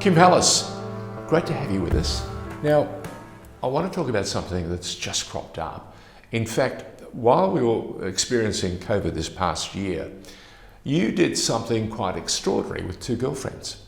Kim Hallis, great to have you with us. Now, I want to talk about something that's just cropped up. In fact, while we were experiencing COVID this past year, you did something quite extraordinary with two girlfriends.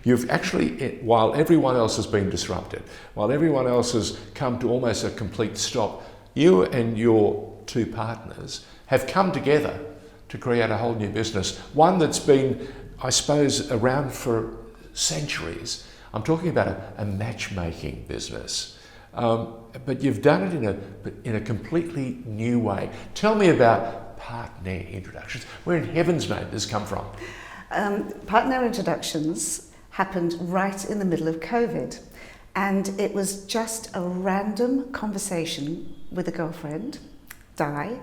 You've actually, while everyone else has been disrupted, while everyone else has come to almost a complete stop, you and your two partners have come together to create a whole new business, one that's been, I suppose, around for centuries. I'm talking about a matchmaking business, but you've done it in a completely new way. Tell me about Partenaire Introductions. Where in heaven's name does this come from? Partenaire Introductions happened right in the middle of COVID, and it was just a random conversation with a girlfriend, Di,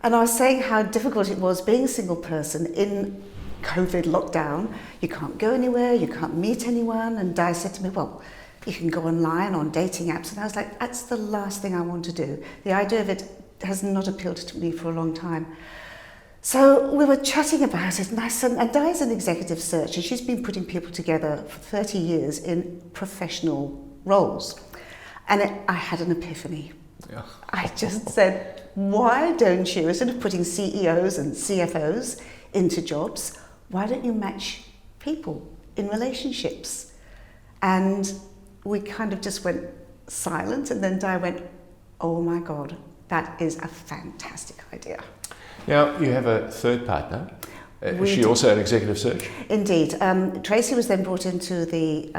and I was saying how difficult it was being a single person in COVID lockdown. You can't go anywhere, you can't meet anyone, and Di said to me, well, you can go online on dating apps, and I was like, that's the last thing I want to do. The idea of it has not appealed to me for a long time. So we were chatting about it, and Di's an executive search, and she's been putting people together for 30 years in professional roles. And I had an epiphany. Yeah. I just said, why don't you, instead of putting CEOs and CFOs into jobs, why don't you match people in relationships? And we kind of just went silent, and then Di went, oh my God, that is a fantastic idea. Now, you have a third partner. Is she also an executive search? Indeed. Tracy was then brought into the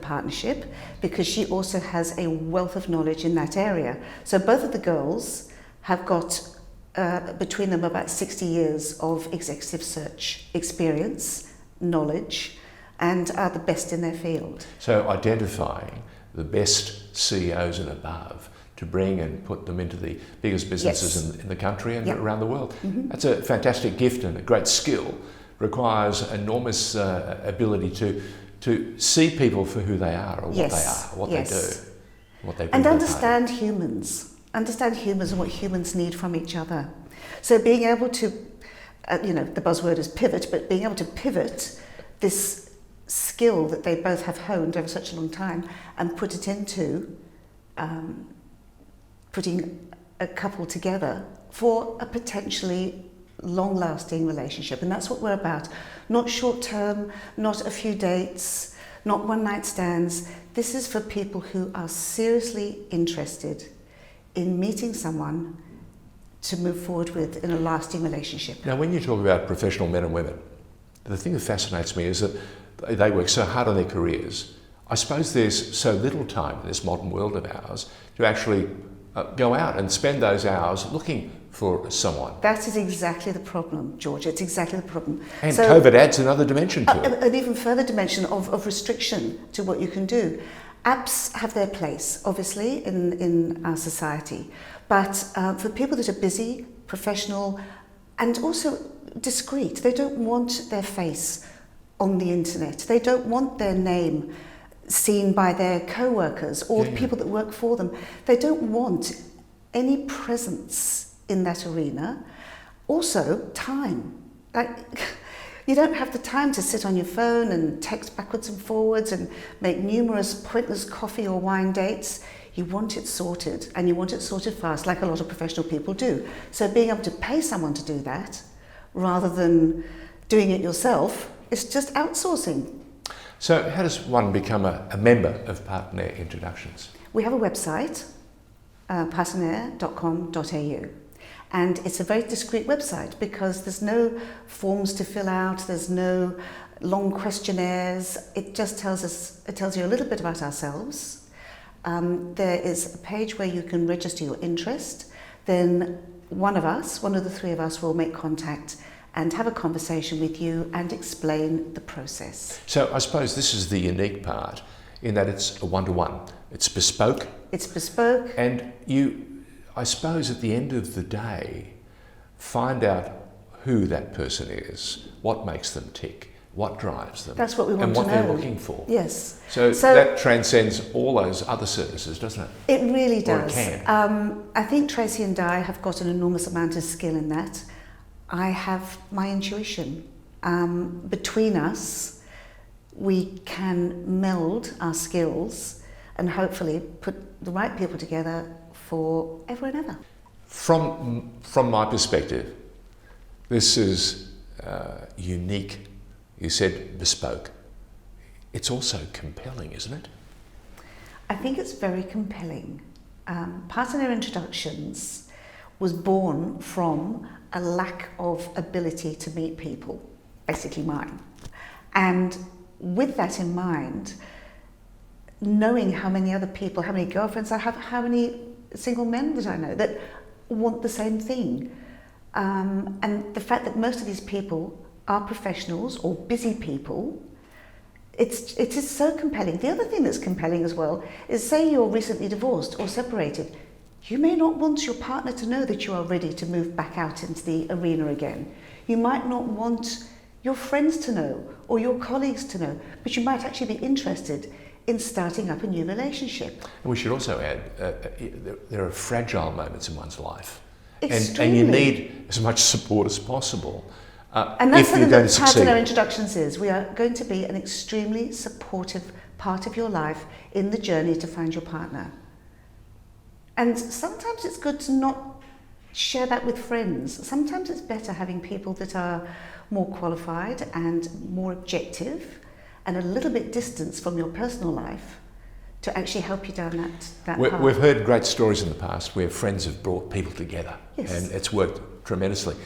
partnership because she also has a wealth of knowledge in that area. So both of the girls have got between them about 60 years of executive search experience, knowledge, and are the best in their field. So identifying the best CEOs and above to bring and put them into the biggest businesses in the country and around the world. Mm-hmm. That's a fantastic gift and a great skill. Requires enormous ability to see people for who they are or what they are, what they do, what they bring. And understand humans and what humans need from each other. So being able to, the buzzword is pivot, but being able to pivot this skill that they both have honed over such a long time and put it into putting a couple together for a potentially long-lasting relationship. And that's what we're about. Not short-term, not a few dates, not one-night stands. This is for people who are seriously interested in meeting someone to move forward with in a lasting relationship. Now, when you talk about professional men and women, the thing that fascinates me is that they work so hard on their careers. I suppose there's so little time in this modern world of ours to actually go out and spend those hours looking for someone. That is exactly the problem, George. It's exactly the problem. And so, COVID adds another dimension to it. An even further dimension of restriction to what you can do. Apps have their place, obviously, in our society. But for people that are busy, professional, and also discreet, they don't want their face on the internet. They don't want their name seen by their co-workers or the people that work for them. They don't want any presence in that arena. Also, time. You don't have the time to sit on your phone and text backwards and forwards and make numerous pointless coffee or wine dates. You want it sorted, and you want it sorted fast, like a lot of professional people do. So being able to pay someone to do that, rather than doing it yourself, is just outsourcing. So how does one become a member of Partenaire Introductions? We have a website, partenaire.com.au. And it's a very discreet website because there's no forms to fill out, there's no long questionnaires. It just tells you a little bit about ourselves. There is a page where you can register your interest. Then one of the three of us will make contact and have a conversation with you and explain the process. So I suppose this is the unique part in that it's a one-to-one. It's bespoke. It's bespoke. And you, I suppose at the end of the day, find out who that person is, what makes them tick, what drives them. That's what we want to know. And what they're looking for. Yes. So that transcends all those other services, doesn't it? It really does. Or it can. I think Tracy and Di have got an enormous amount of skill in that. I have my intuition. Between us, we can meld our skills and hopefully put the right people together for ever and ever. From my perspective, this is unique. You said bespoke. It's also compelling, isn't it? I think it's very compelling. Partenaire Introductions was born from a lack of ability to meet people, basically mine. And with that in mind, knowing how many other people, how many girlfriends I have, how many single men that I know that want the same thing. And the fact that most of these people are professionals or busy people, it is so compelling. The other thing that's compelling as well is, say you're recently divorced or separated, you may not want your partner to know that you are ready to move back out into the arena again. You might not want your friends to know or your colleagues to know, but you might actually be interested in starting up a new relationship. And we should also add, there are fragile moments in one's life. And you need as much support as possible. And that's if you're going to succeed. Partenaire Introductions is. We are going to be an extremely supportive part of your life in the journey to find your partner. And sometimes it's good to not share that with friends. Sometimes it's better having people that are more qualified and more objective and a little bit distance from your personal life to actually help you down that path. We've heard great stories in the past where friends have brought people together, yes, and it's worked tremendously.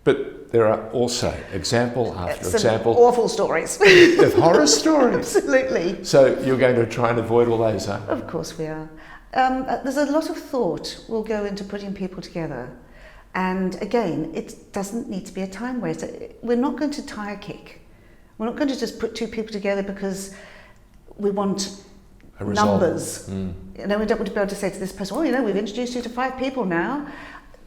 But there are also example after example awful stories. of horror stories. Absolutely. So you're going to try and avoid all those, huh? Of course we are. There's a lot of thought will go into putting people together. And again, it doesn't need to be a time waster. We're not going to tire kick. We're not going to just put two people together because we want numbers. You know, we don't want to be able to say to this person, well, you know, we've introduced you to 5 people now.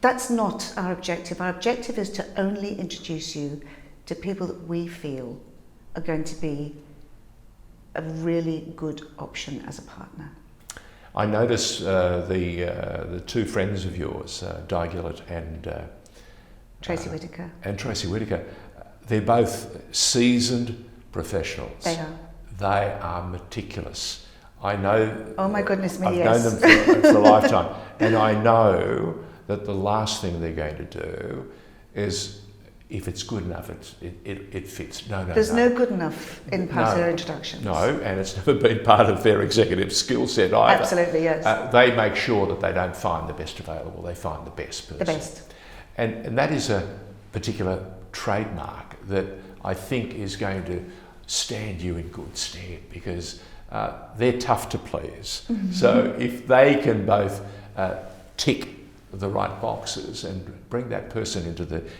That's not our objective. Our objective is to only introduce you to people that we feel are going to be a really good option as a partner. I notice the two friends of yours, Di Gillett and Tracy Whitaker. And Tracy Whitaker, they're both seasoned professionals. They are. They are meticulous. I know. Oh my goodness me, I've yes. known them for a lifetime, and I know that the last thing they're going to do is, if it's good enough, it fits. There's no good enough in Partenaire Introductions. No, and it's never been part of their executive skill set either. Absolutely, yes. They make sure that they don't find the best available, they find the best person. The best. And that is a particular trademark that I think is going to stand you in good stead, because they're tough to please. Mm-hmm. So if they can both tick the right boxes and bring that person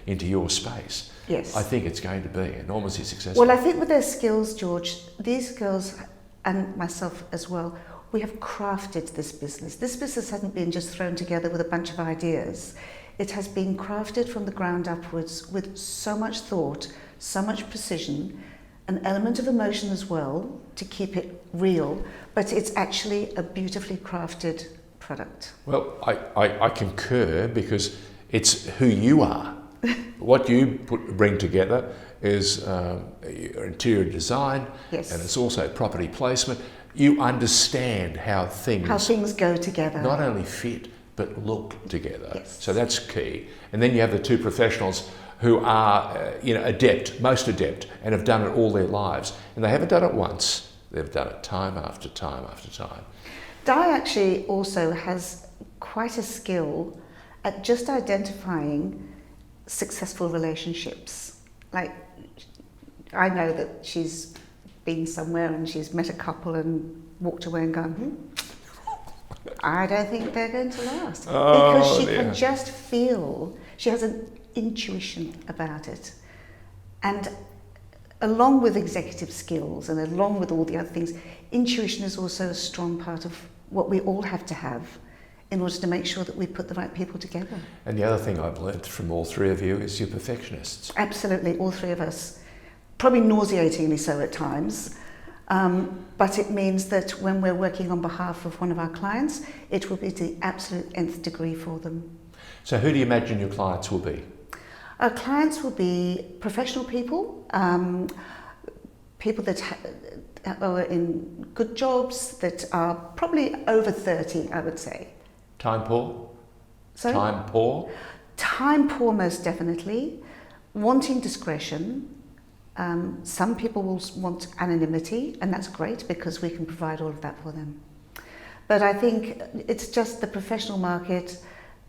into your space, yes, I think it's going to be enormously successful. Well, I think with their skills, George, these girls and myself as well, we have crafted this business. This business hasn't been just thrown together with a bunch of ideas. It has been crafted from the ground upwards with so much thought, so much precision, an element of emotion as well to keep it real, but it's actually a beautifully crafted product. Well, I concur, because it's who you are. What you bring together is your interior design, yes, and it's also property placement. You understand how things go together. Not only fit, but look together. Yes. So that's key. And then you have the two professionals who are most adept, and have done it all their lives. And they haven't done it once, they've done it time after time after time. Di actually also has quite a skill at just identifying successful relationships. Like, I know that she's been somewhere and she's met a couple and walked away and gone, I don't think they're going to last. Because she can just feel, she has an intuition about it. And along with executive skills and along with all the other things, intuition is also a strong part of what we all have to have in order to make sure that we put the right people together. And the other thing I've learnt from all three of you is you're perfectionists. Absolutely, all three of us. Probably nauseatingly so at times. But it means that when we're working on behalf of one of our clients, it will be to the absolute nth degree for them. So who do you imagine your clients will be? Our clients will be professional people, people that are in good jobs, that are probably over 30, I would say. Time poor? Sorry? Time poor? Time poor, most definitely. Wanting discretion. Some people will want anonymity, and that's great because we can provide all of that for them. But I think it's just the professional market.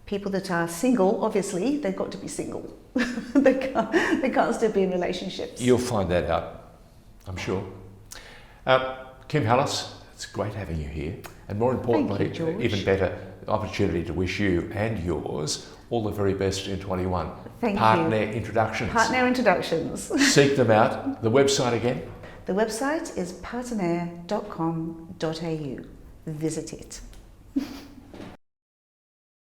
People that are single, obviously, they've got to be single. they can't still be in relationships. You'll find that out, I'm sure. Kim Hallis, it's great having you here. And more importantly, Thank you, George. even better, the opportunity to wish you and yours all the very best in 21. Thank you. Partenaire Introductions. Partenaire Introductions. Seek them out. The website again? The website is partenaire.com.au. Visit it.